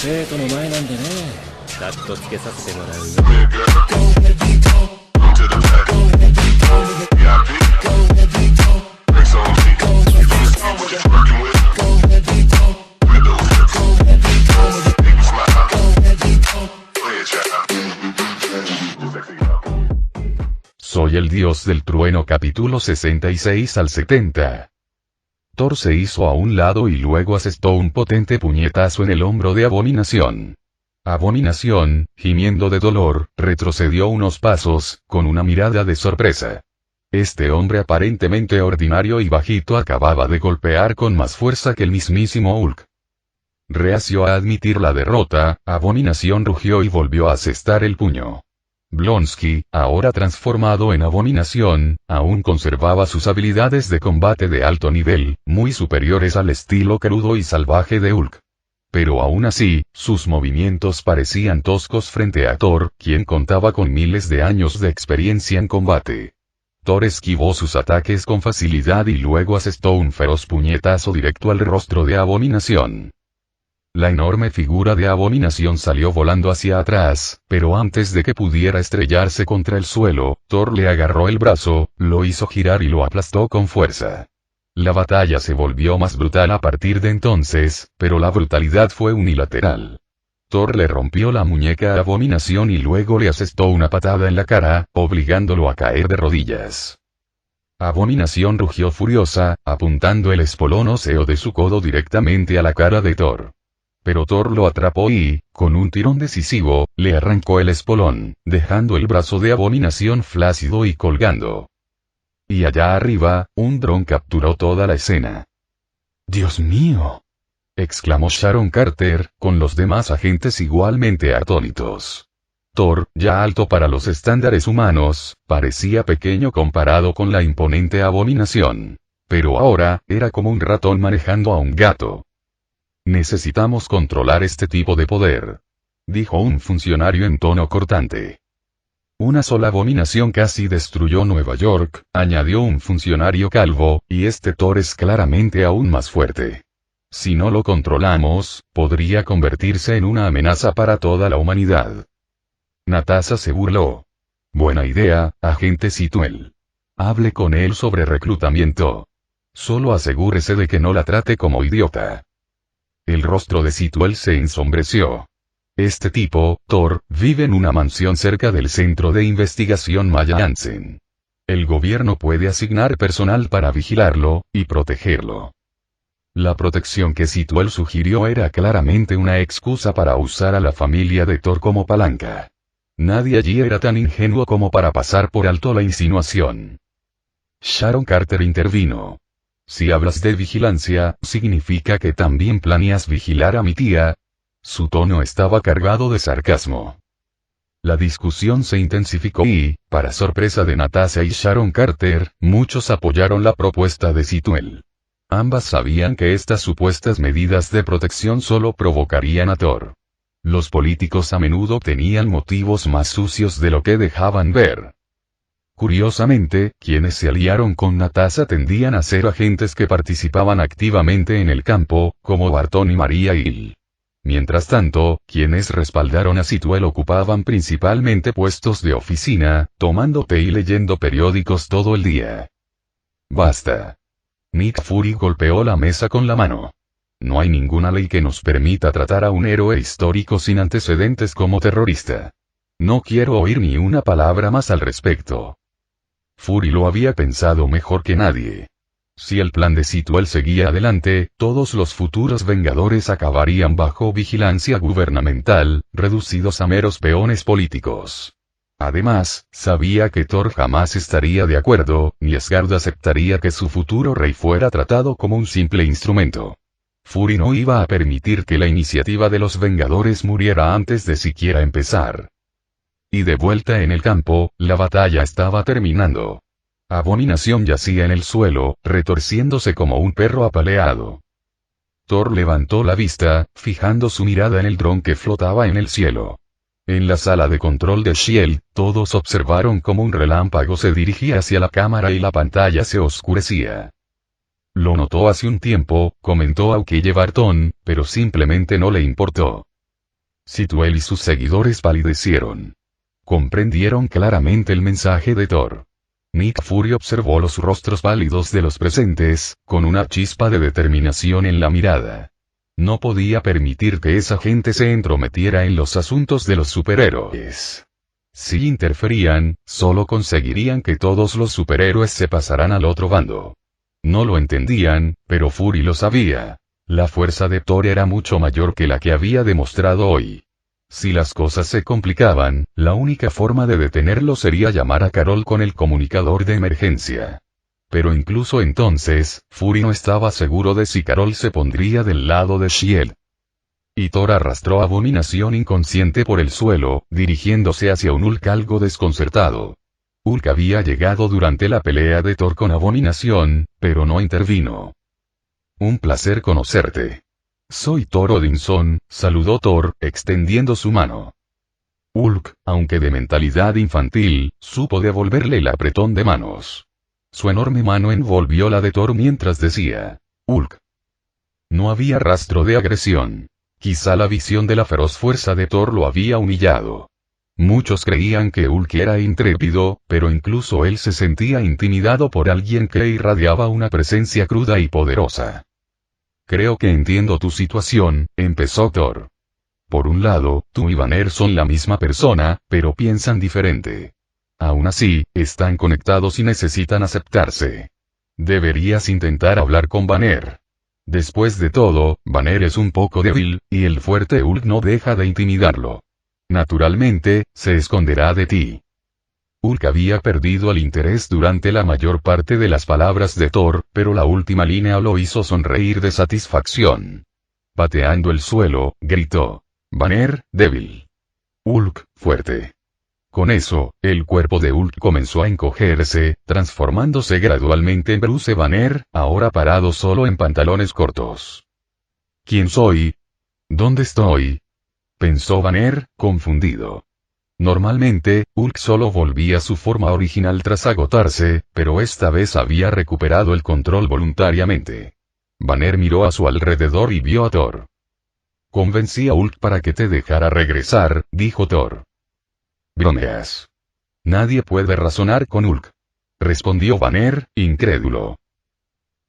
生徒の前なんでね。カットつけさせてもらうよ。Soy el dios del trueno capítulo 66 al 70. Thor se hizo a un lado y luego asestó un potente puñetazo en el hombro de Abominación. Abominación, gimiendo de dolor, retrocedió unos pasos, con una mirada de sorpresa. Este hombre aparentemente ordinario y bajito acababa de golpear con más fuerza que el mismísimo Hulk. Reacio a admitir la derrota, Abominación rugió y volvió a asestar el puño. Blonsky, ahora transformado en Abominación, aún conservaba sus habilidades de combate de alto nivel, muy superiores al estilo crudo y salvaje de Hulk. Pero aún así, sus movimientos parecían toscos frente a Thor, quien contaba con miles de años de experiencia en combate. Thor esquivó sus ataques con facilidad y luego asestó un feroz puñetazo directo al rostro de Abominación. La enorme figura de Abominación salió volando hacia atrás, pero antes de que pudiera estrellarse contra el suelo, Thor le agarró el brazo, lo hizo girar y lo aplastó con fuerza. La batalla se volvió más brutal a partir de entonces, pero la brutalidad fue unilateral. Thor le rompió la muñeca a Abominación y luego le asestó una patada en la cara, obligándolo a caer de rodillas. Abominación rugió furiosa, apuntando el espolón óseo de su codo directamente a la cara de Thor. Pero Thor lo atrapó y, con un tirón decisivo, le arrancó el espolón, dejando el brazo de Abominación flácido y colgando. Y allá arriba, un dron capturó toda la escena. ¡Dios mío!, exclamó Sharon Carter, con los demás agentes igualmente atónitos. Thor, ya alto para los estándares humanos, parecía pequeño comparado con la imponente Abominación. Pero ahora, era como un ratón manejando a un gato. Necesitamos controlar este tipo de poder, dijo un funcionario en tono cortante. Una sola abominación casi destruyó Nueva York, añadió un funcionario calvo, y este Thor es claramente aún más fuerte. Si no lo controlamos, podría convertirse en una amenaza para toda la humanidad. Natasha se burló. Buena idea, agente Sitwell. Hable con él sobre reclutamiento. Solo asegúrese de que no la trate como idiota. El rostro de Sitwell se ensombreció. Este tipo, Thor, vive en una mansión cerca del centro de investigación Maya Hansen. El gobierno puede asignar personal para vigilarlo, y protegerlo. La protección que Sitwell sugirió era claramente una excusa para usar a la familia de Thor como palanca. Nadie allí era tan ingenuo como para pasar por alto la insinuación. Sharon Carter intervino. Si hablas de vigilancia, ¿significa que también planeas vigilar a mi tía? Su tono estaba cargado de sarcasmo. La discusión se intensificó y, para sorpresa de Natasha y Sharon Carter, muchos apoyaron la propuesta de Sitwell. Ambas sabían que estas supuestas medidas de protección solo provocarían a Thor. Los políticos a menudo tenían motivos más sucios de lo que dejaban ver. Curiosamente, quienes se aliaron con Natasha tendían a ser agentes que participaban activamente en el campo, como Barton y Maria Hill. Mientras tanto, quienes respaldaron a Sitwell ocupaban principalmente puestos de oficina, tomando té y leyendo periódicos todo el día. Basta. Nick Fury golpeó la mesa con la mano. No hay ninguna ley que nos permita tratar a un héroe histórico sin antecedentes como terrorista. No quiero oír ni una palabra más al respecto. Fury lo había pensado mejor que nadie. Si el plan de Sitwell seguía adelante, todos los futuros Vengadores acabarían bajo vigilancia gubernamental, reducidos a meros peones políticos. Además, sabía que Thor jamás estaría de acuerdo, ni Asgard aceptaría que su futuro rey fuera tratado como un simple instrumento. Fury no iba a permitir que la iniciativa de los Vengadores muriera antes de siquiera empezar. Y de vuelta en el campo, la batalla estaba terminando. Abominación yacía en el suelo, retorciéndose como un perro apaleado. Thor levantó la vista, fijando su mirada en el dron que flotaba en el cielo. En la sala de control de S.H.I.E.L.D., todos observaron cómo un relámpago se dirigía hacia la cámara y la pantalla se oscurecía. Lo notó hace un tiempo, comentó Aukeye Barton, pero simplemente no le importó. Sitwell y sus seguidores palidecieron. Comprendieron claramente el mensaje de Thor. Nick Fury observó los rostros pálidos de los presentes, con una chispa de determinación en la mirada. No podía permitir que esa gente se entrometiera en los asuntos de los superhéroes. Si interferían, solo conseguirían que todos los superhéroes se pasaran al otro bando. No lo entendían, pero Fury lo sabía. La fuerza de Thor era mucho mayor que la que había demostrado hoy. Si las cosas se complicaban, la única forma de detenerlo sería llamar a Carol con el comunicador de emergencia. Pero incluso entonces, Fury no estaba seguro de si Carol se pondría del lado de S.H.I.E.L.D. Y Thor arrastró a Abominación inconsciente por el suelo, dirigiéndose hacia un Hulk algo desconcertado. Hulk había llegado durante la pelea de Thor con Abominación, pero no intervino. Un placer conocerte. Soy Thor Odinson, saludó Thor, extendiendo su mano. Hulk, aunque de mentalidad infantil, supo devolverle el apretón de manos. Su enorme mano envolvió la de Thor mientras decía, Hulk. No había rastro de agresión. Quizá la visión de la feroz fuerza de Thor lo había humillado. Muchos creían que Hulk era intrépido, pero incluso él se sentía intimidado por alguien que irradiaba una presencia cruda y poderosa. Creo que entiendo tu situación, empezó Thor. Por un lado, tú y Banner son la misma persona, pero piensan diferente. Aún así, están conectados y necesitan aceptarse. Deberías intentar hablar con Banner. Después de todo, Banner es un poco débil, y el fuerte Hulk no deja de intimidarlo. Naturalmente, se esconderá de ti. Hulk había perdido el interés durante la mayor parte de las palabras de Thor, pero la última línea lo hizo sonreír de satisfacción. Pateando el suelo, gritó. Banner, débil. Hulk, fuerte. Con eso, el cuerpo de Hulk comenzó a encogerse, transformándose gradualmente en Bruce Banner, ahora parado solo en pantalones cortos. ¿Quién soy? ¿Dónde estoy? Pensó Banner, confundido. Normalmente, Hulk solo volvía a su forma original tras agotarse, pero esta vez había recuperado el control voluntariamente. Banner miró a su alrededor y vio a Thor. Convencí a Hulk para que te dejara regresar, dijo Thor. Bromeas. Nadie puede razonar con Hulk. Respondió Banner, incrédulo.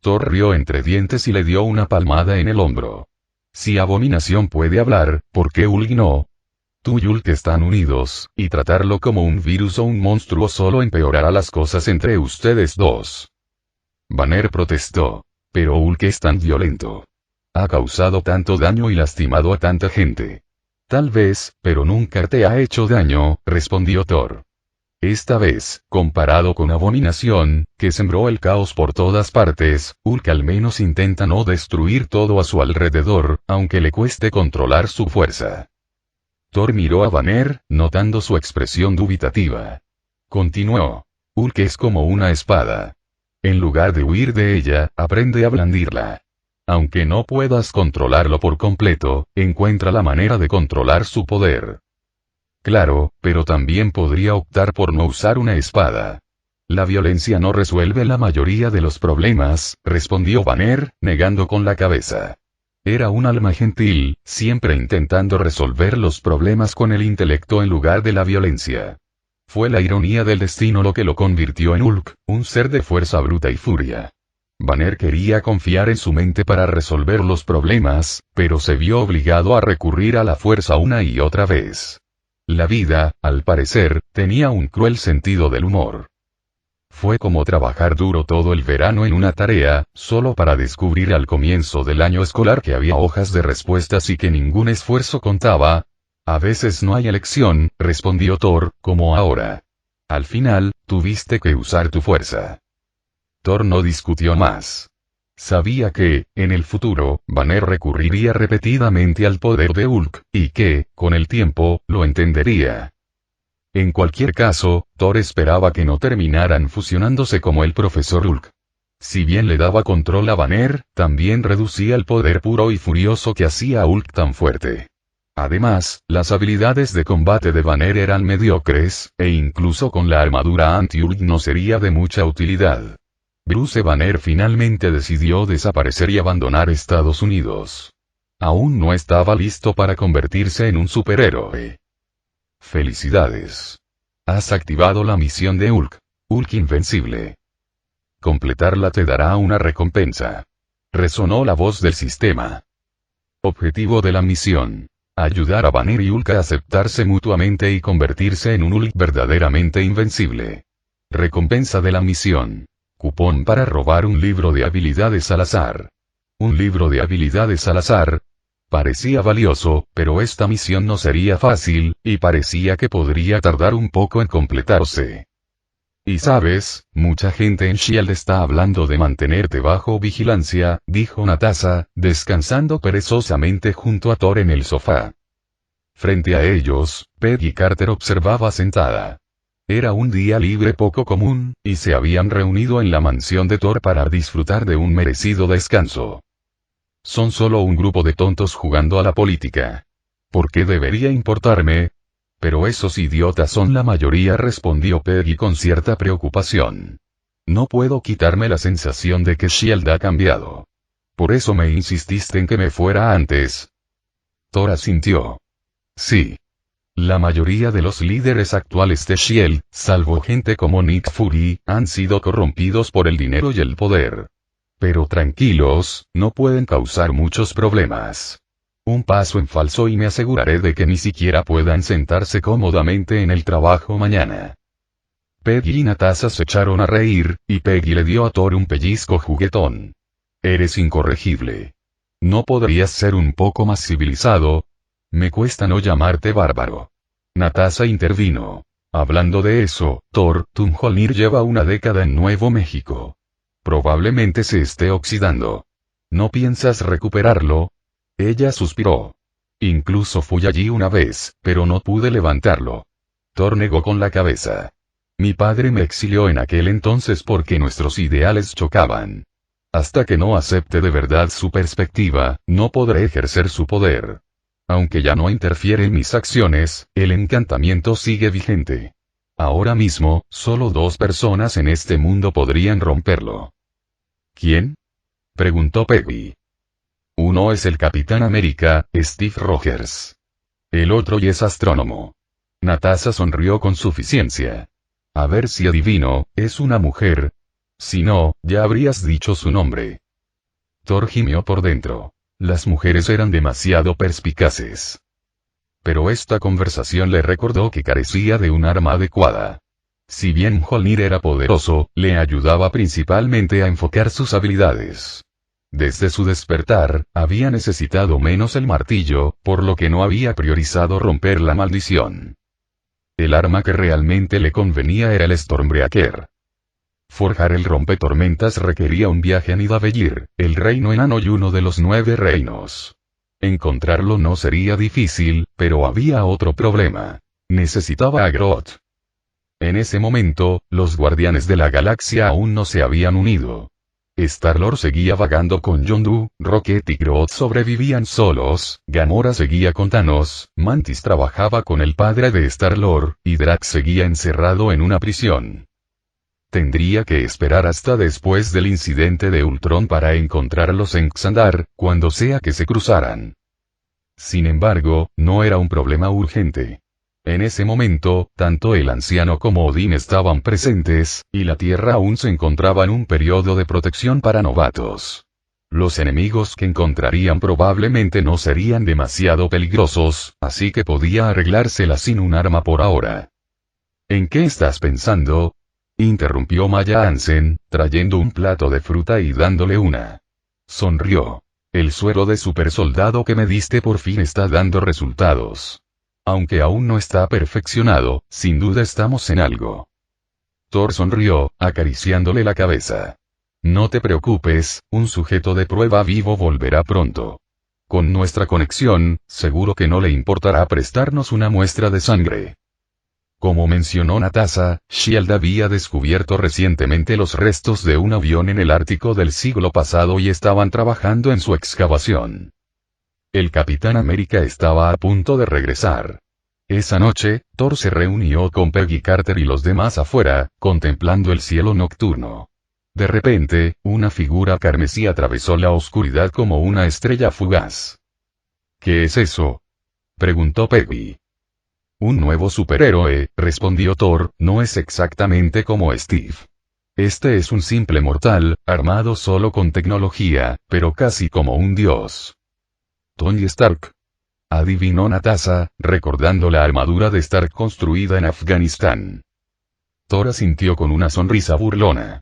Thor rió entre dientes y le dio una palmada en el hombro. Si Abominación puede hablar, ¿por qué Hulk no? Tú y Hulk están unidos, y tratarlo como un virus o un monstruo solo empeorará las cosas entre ustedes dos. Banner protestó. Pero Hulk es tan violento. Ha causado tanto daño y lastimado a tanta gente. Tal vez, pero nunca te ha hecho daño, respondió Thor. Esta vez, comparado con Abominación, que sembró el caos por todas partes, Hulk al menos intenta no destruir todo a su alrededor, aunque le cueste controlar su fuerza. Thor miró a Banner, notando su expresión dubitativa. Continuó. Hulk es como una espada. En lugar de huir de ella, aprende a blandirla. Aunque no puedas controlarlo por completo, encuentra la manera de controlar su poder. Claro, pero también podría optar por no usar una espada. La violencia no resuelve la mayoría de los problemas, respondió Banner, negando con la cabeza. Era un alma gentil, siempre intentando resolver los problemas con el intelecto en lugar de la violencia. Fue la ironía del destino lo que lo convirtió en Hulk, un ser de fuerza bruta y furia. Banner quería confiar en su mente para resolver los problemas, pero se vio obligado a recurrir a la fuerza una y otra vez. La vida, al parecer, tenía un cruel sentido del humor. Fue como trabajar duro todo el verano en una tarea, solo para descubrir al comienzo del año escolar que había hojas de respuestas y que ningún esfuerzo contaba. A veces no hay elección, respondió Thor, como ahora. Al final, tuviste que usar tu fuerza. Thor no discutió más. Sabía que, en el futuro, Banner recurriría repetidamente al poder de Hulk, y que, con el tiempo, lo entendería. En cualquier caso, Thor esperaba que no terminaran fusionándose como el profesor Hulk. Si bien le daba control a Banner, también reducía el poder puro y furioso que hacía a Hulk tan fuerte. Además, las habilidades de combate de Banner eran mediocres, e incluso con la armadura anti-Hulk no sería de mucha utilidad. Bruce Banner finalmente decidió desaparecer y abandonar Estados Unidos. Aún no estaba listo para convertirse en un superhéroe. Felicidades. Has activado la misión de Hulk. Hulk invencible. Completarla te dará una recompensa. Resonó la voz del sistema. Objetivo de la misión. Ayudar a Banner y Hulk a aceptarse mutuamente y convertirse en un Hulk verdaderamente invencible. Recompensa de la misión. Cupón para robar un libro de habilidades al azar. Un libro de habilidades al azar. Parecía valioso, pero esta misión no sería fácil, y parecía que podría tardar un poco en completarse. Y sabes, mucha gente en S.H.I.E.L.D. está hablando de mantenerte bajo vigilancia, dijo Natasha, descansando perezosamente junto a Thor en el sofá. Frente a ellos, Peggy Carter observaba sentada. Era un día libre poco común, y se habían reunido en la mansión de Thor para disfrutar de un merecido descanso. Son solo un grupo de tontos jugando a la política. ¿Por qué debería importarme? Pero esos idiotas son la mayoría, respondió Peggy con cierta preocupación. No puedo quitarme la sensación de que S.H.I.E.L.D. ha cambiado. Por eso me insististe en que me fuera antes. Thor asintió. Sí. La mayoría de los líderes actuales de S.H.I.E.L.D., salvo gente como Nick Fury, han sido corrompidos por el dinero y el poder. Pero tranquilos, no pueden causar muchos problemas. Un paso en falso y me aseguraré de que ni siquiera puedan sentarse cómodamente en el trabajo mañana. Peggy y Natasha se echaron a reír, y Peggy le dio a Thor un pellizco juguetón. Eres incorregible. ¿No podrías ser un poco más civilizado? Me cuesta no llamarte bárbaro. Natasha intervino. Hablando de eso, Thor, tu Mjolnir lleva una década en Nuevo México. Probablemente se esté oxidando. ¿No piensas recuperarlo? Ella suspiró. Incluso fui allí una vez, pero no pude levantarlo. Thor negó con la cabeza. Mi padre me exilió en aquel entonces porque nuestros ideales chocaban. Hasta que no acepte de verdad su perspectiva, no podré ejercer su poder. Aunque ya no interfiere en mis acciones, el encantamiento sigue vigente. Ahora mismo, solo 2 personas en este mundo podrían romperlo. ¿Quién? Preguntó Peggy. Uno es el Capitán América, Steve Rogers. El otro es astrónomo. Natasha sonrió con suficiencia. A ver si adivino, es una mujer. Si no, ya habrías dicho su nombre. Thor gimió por dentro. Las mujeres eran demasiado perspicaces. Pero esta conversación le recordó que carecía de un arma adecuada. Si bien Mjolnir era poderoso, le ayudaba principalmente a enfocar sus habilidades. Desde su despertar, había necesitado menos el martillo, por lo que no había priorizado romper la maldición. El arma que realmente le convenía era el Stormbreaker. Forjar el rompetormentas requería un viaje a Nidavellir, el reino enano y uno de los 9 reinos. Encontrarlo no sería difícil, pero había otro problema. Necesitaba a Groot. En ese momento, los Guardianes de la Galaxia aún no se habían unido. Star-Lord seguía vagando con Yondu, Rocket y Groot sobrevivían solos, Gamora seguía con Thanos, Mantis trabajaba con el padre de Star-Lord, y Drax seguía encerrado en una prisión. Tendría que esperar hasta después del incidente de Ultron para encontrarlos en Xandar, cuando sea que se cruzaran. Sin embargo, no era un problema urgente. En ese momento, tanto el anciano como Odín estaban presentes, y la Tierra aún se encontraba en un periodo de protección para novatos. Los enemigos que encontrarían probablemente no serían demasiado peligrosos, así que podía arreglársela sin un arma por ahora. ¿En qué estás pensando? Interrumpió Maya Hansen, trayendo un plato de fruta y dándole una. Sonrió. El suero de supersoldado que me diste por fin está dando resultados. Aunque aún no está perfeccionado, sin duda estamos en algo. Thor sonrió, acariciándole la cabeza. No te preocupes, un sujeto de prueba vivo volverá pronto. Con nuestra conexión, seguro que no le importará prestarnos una muestra de sangre. Como mencionó Natasha, S.H.I.E.L.D. había descubierto recientemente los restos de un avión en el Ártico del siglo pasado y estaban trabajando en su excavación. El Capitán América estaba a punto de regresar. Esa noche, Thor se reunió con Peggy Carter y los demás afuera, contemplando el cielo nocturno. De repente, una figura carmesí atravesó la oscuridad como una estrella fugaz. ¿Qué es eso?, preguntó Peggy. Un nuevo superhéroe, respondió Thor, no es exactamente como Steve. Este es un simple mortal, armado solo con tecnología, pero casi como un dios. Tony Stark, adivinó Natasha, recordando la armadura de Stark construida en Afganistán. Thor asintió con una sonrisa burlona.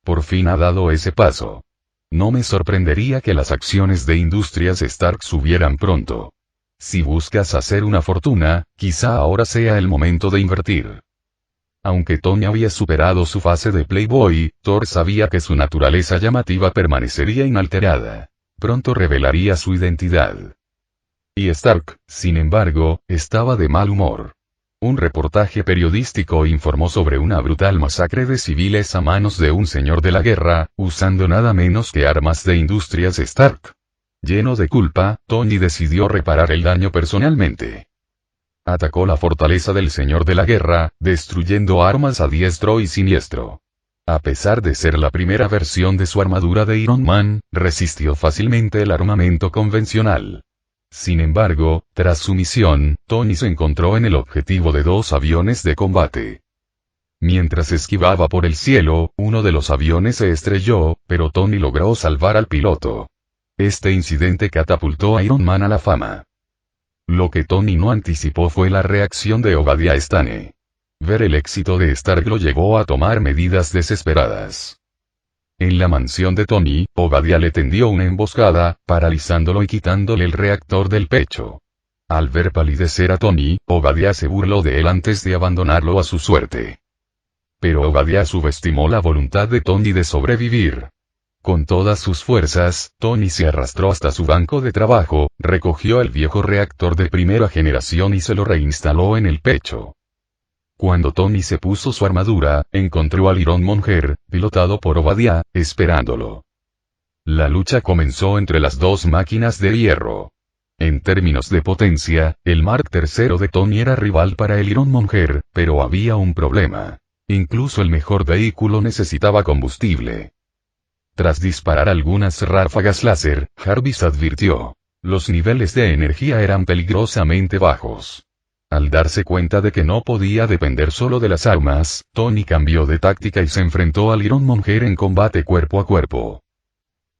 Por fin ha dado ese paso. No me sorprendería que las acciones de Industrias Stark subieran pronto. Si buscas hacer una fortuna, quizá ahora sea el momento de invertir. Aunque Tony había superado su fase de Playboy, Thor sabía que su naturaleza llamativa permanecería inalterada. Pronto revelaría su identidad. Y Stark, sin embargo, estaba de mal humor. Un reportaje periodístico informó sobre una brutal masacre de civiles a manos de un señor de la guerra, usando nada menos que armas de Industrias Stark. Lleno de culpa, Tony decidió reparar el daño personalmente. Atacó la fortaleza del señor de la guerra, destruyendo armas a diestro y siniestro. A pesar de ser la primera versión de su armadura de Iron Man, resistió fácilmente el armamento convencional. Sin embargo, tras su misión, Tony se encontró en el objetivo de 2 aviones de combate. Mientras esquivaba por el cielo, uno de los aviones se estrelló, pero Tony logró salvar al piloto. Este incidente catapultó a Iron Man a la fama. Lo que Tony no anticipó fue la reacción de Obadiah Stane. Ver el éxito de Stark lo llevó a tomar medidas desesperadas. En la mansión de Tony, Obadiah le tendió una emboscada, paralizándolo y quitándole el reactor del pecho. Al ver palidecer a Tony, Obadiah se burló de él antes de abandonarlo a su suerte. Pero Obadiah subestimó la voluntad de Tony de sobrevivir. Con todas sus fuerzas, Tony se arrastró hasta su banco de trabajo, recogió el viejo reactor de primera generación y se lo reinstaló en el pecho. Cuando Tony se puso su armadura, encontró al Iron Monger, pilotado por Obadiah, esperándolo. La lucha comenzó entre las 2 máquinas de hierro. En términos de potencia, el Mark III de Tony era rival para el Iron Monger, pero había un problema. Incluso el mejor vehículo necesitaba combustible. Tras disparar algunas ráfagas láser, Jarvis advirtió. Los niveles de energía eran peligrosamente bajos. Al darse cuenta de que no podía depender solo de las armas, Tony cambió de táctica y se enfrentó al Iron Monger en combate cuerpo a cuerpo.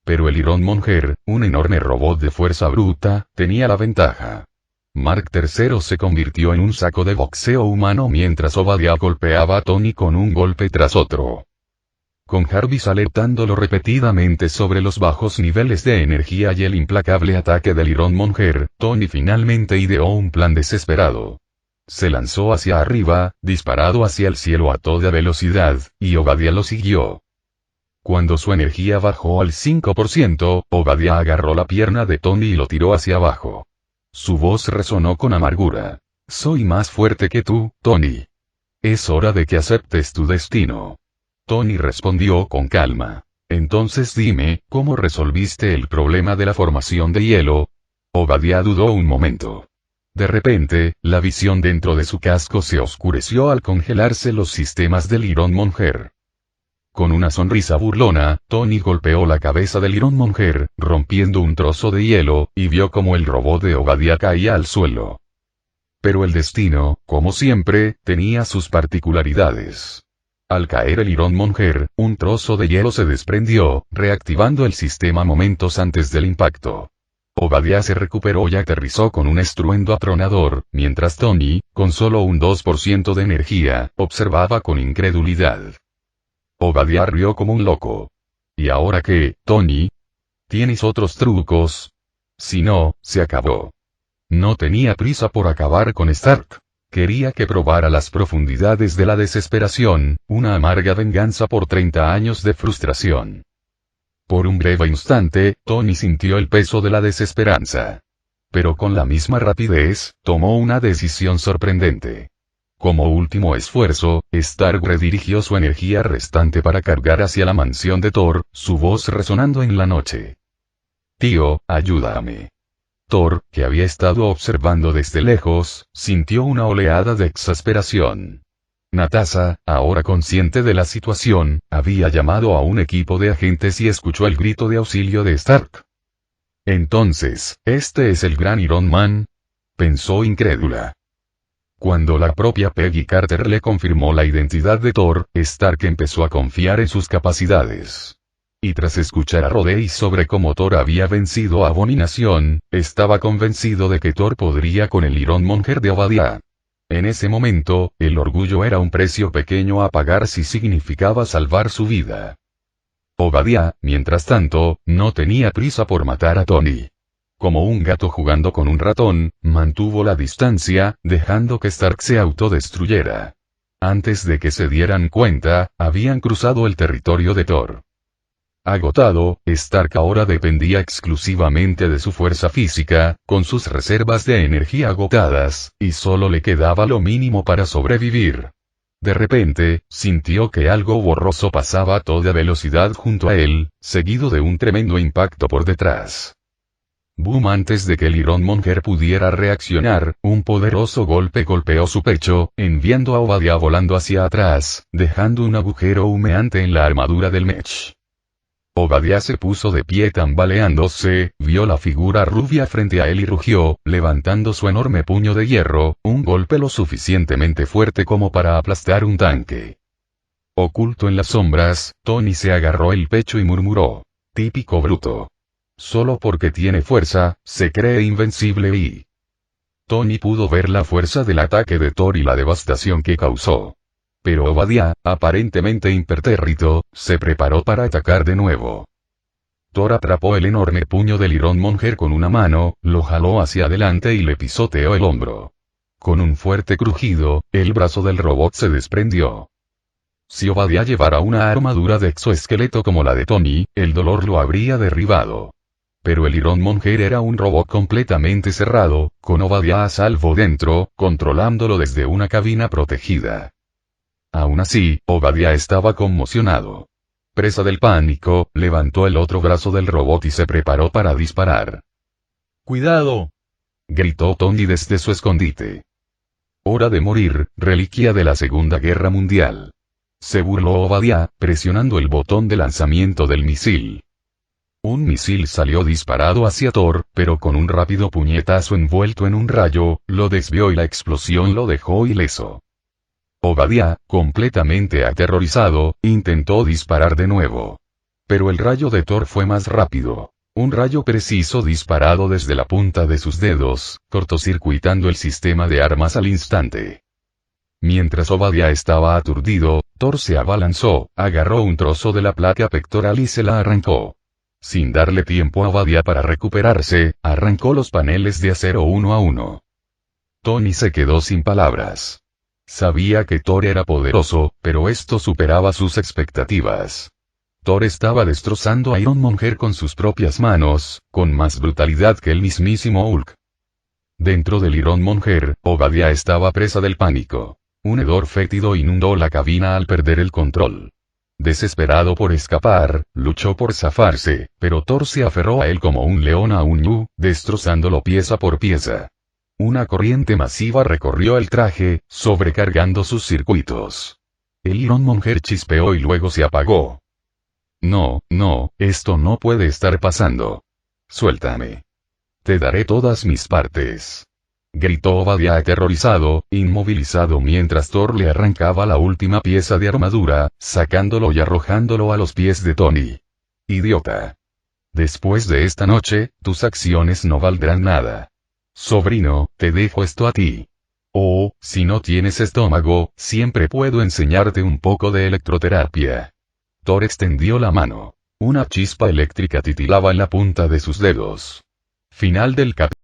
Pero el Iron Monger, un enorme robot de fuerza bruta, tenía la ventaja. Mark III se convirtió en un saco de boxeo humano mientras Obadiah golpeaba a Tony con un golpe tras otro. Con Jarvis alertándolo repetidamente sobre los bajos niveles de energía y el implacable ataque del Iron Monger, Tony finalmente ideó un plan desesperado. Se lanzó hacia arriba, disparado hacia el cielo a toda velocidad, y Obadiah lo siguió. Cuando su energía bajó al 5%, Obadiah agarró la pierna de Tony y lo tiró hacia abajo. Su voz resonó con amargura. «Soy más fuerte que tú, Tony. Es hora de que aceptes tu destino». Tony respondió con calma. «Entonces dime, ¿cómo resolviste el problema de la formación de hielo?» Obadiah dudó un momento. De repente, la visión dentro de su casco se oscureció al congelarse los sistemas del Iron Monger. Con una sonrisa burlona, Tony golpeó la cabeza del Iron Monger, rompiendo un trozo de hielo, y vio como el robot de Obadiah caía al suelo. Pero el destino, como siempre, tenía sus particularidades. Al caer el Iron Monger, un trozo de hielo se desprendió, reactivando el sistema momentos antes del impacto. Obadiah se recuperó y aterrizó con un estruendo atronador, mientras Tony, con solo un 2% de energía, observaba con incredulidad. Obadiah rió como un loco. ¿Y ahora qué, Tony? ¿Tienes otros trucos? Si no, se acabó. No tenía prisa por acabar con Stark. Quería que probara las profundidades de la desesperación, una amarga venganza por 30 años de frustración. Por un breve instante, Tony sintió el peso de la desesperanza. Pero con la misma rapidez, tomó una decisión sorprendente. Como último esfuerzo, Stark redirigió su energía restante para cargar hacia la mansión de Thor, su voz resonando en la noche. «Tío, ayúdame». Thor, que había estado observando desde lejos, sintió una oleada de exasperación. Natasha, ahora consciente de la situación, había llamado a un equipo de agentes y escuchó el grito de auxilio de Stark. Entonces, ¿este es el gran Iron Man?, pensó incrédula. Cuando la propia Peggy Carter le confirmó la identidad de Thor, Stark empezó a confiar en sus capacidades. Y tras escuchar a Rhodey sobre cómo Thor había vencido a Abominación, estaba convencido de que Thor podría con el Ironmonger de Obadiah. En ese momento, el orgullo era un precio pequeño a pagar si significaba salvar su vida. Obadiah, mientras tanto, no tenía prisa por matar a Tony. Como un gato jugando con un ratón, mantuvo la distancia, dejando que Stark se autodestruyera. Antes de que se dieran cuenta, habían cruzado el territorio de Thor. Agotado, Stark ahora dependía exclusivamente de su fuerza física, con sus reservas de energía agotadas, y solo le quedaba lo mínimo para sobrevivir. De repente, sintió que algo borroso pasaba a toda velocidad junto a él, seguido de un tremendo impacto por detrás. Boom, antes de que el Ironmonger pudiera reaccionar, un poderoso golpe golpeó su pecho, enviando a Obadiah volando hacia atrás, dejando un agujero humeante en la armadura del Mech. Obadiah se puso de pie tambaleándose, vio la figura rubia frente a él y rugió, levantando su enorme puño de hierro, un golpe lo suficientemente fuerte como para aplastar un tanque. Oculto en las sombras, Tony se agarró el pecho y murmuró: «Típico bruto. Solo porque tiene fuerza, se cree invencible y...». Tony pudo ver la fuerza del ataque de Thor y la devastación que causó. Pero Obadiah, aparentemente impertérrito, se preparó para atacar de nuevo. Thor atrapó el enorme puño del Ironmonger con una mano, lo jaló hacia adelante y le pisoteó el hombro. Con un fuerte crujido, el brazo del robot se desprendió. Si Obadiah llevara una armadura de exoesqueleto como la de Tony, el dolor lo habría derribado. Pero el Ironmonger era un robot completamente cerrado, con Obadiah a salvo dentro, controlándolo desde una cabina protegida. Aún así, Obadiah estaba conmocionado. Presa del pánico, levantó el otro brazo del robot y se preparó para disparar. ¡Cuidado!, gritó Tony desde su escondite. Hora de morir, reliquia de la Segunda Guerra Mundial. Se burló Obadiah, presionando el botón de lanzamiento del misil. Un misil salió disparado hacia Thor, pero con un rápido puñetazo envuelto en un rayo, lo desvió y la explosión lo dejó ileso. Obadiah, completamente aterrorizado, intentó disparar de nuevo. Pero el rayo de Thor fue más rápido. Un rayo preciso disparado desde la punta de sus dedos, cortocircuitando el sistema de armas al instante. Mientras Obadiah estaba aturdido, Thor se abalanzó, agarró un trozo de la placa pectoral y se la arrancó. Sin darle tiempo a Obadiah para recuperarse, arrancó los paneles de acero uno a uno. Tony se quedó sin palabras. Sabía que Thor era poderoso, pero esto superaba sus expectativas. Thor estaba destrozando a Ironmonger con sus propias manos, con más brutalidad que el mismísimo Hulk. Dentro del Ironmonger, Obadiah estaba presa del pánico. Un hedor fétido inundó la cabina al perder el control. Desesperado por escapar, luchó por zafarse, pero Thor se aferró a él como un león a un ñu, destrozándolo pieza por pieza. Una corriente masiva recorrió el traje, sobrecargando sus circuitos. El Ironmonger chispeó y luego se apagó. No, esto no puede estar pasando. Suéltame. Te daré todas mis partes. Gritó Obadiah aterrorizado, inmovilizado mientras Thor le arrancaba la última pieza de armadura, sacándolo y arrojándolo a los pies de Tony. Idiota. Después de esta noche, tus acciones no valdrán nada. Sobrino, te dejo esto a ti. O, si no tienes estómago, siempre puedo enseñarte un poco de electroterapia. Thor extendió la mano. Una chispa eléctrica titilaba en la punta de sus dedos. Final del capítulo.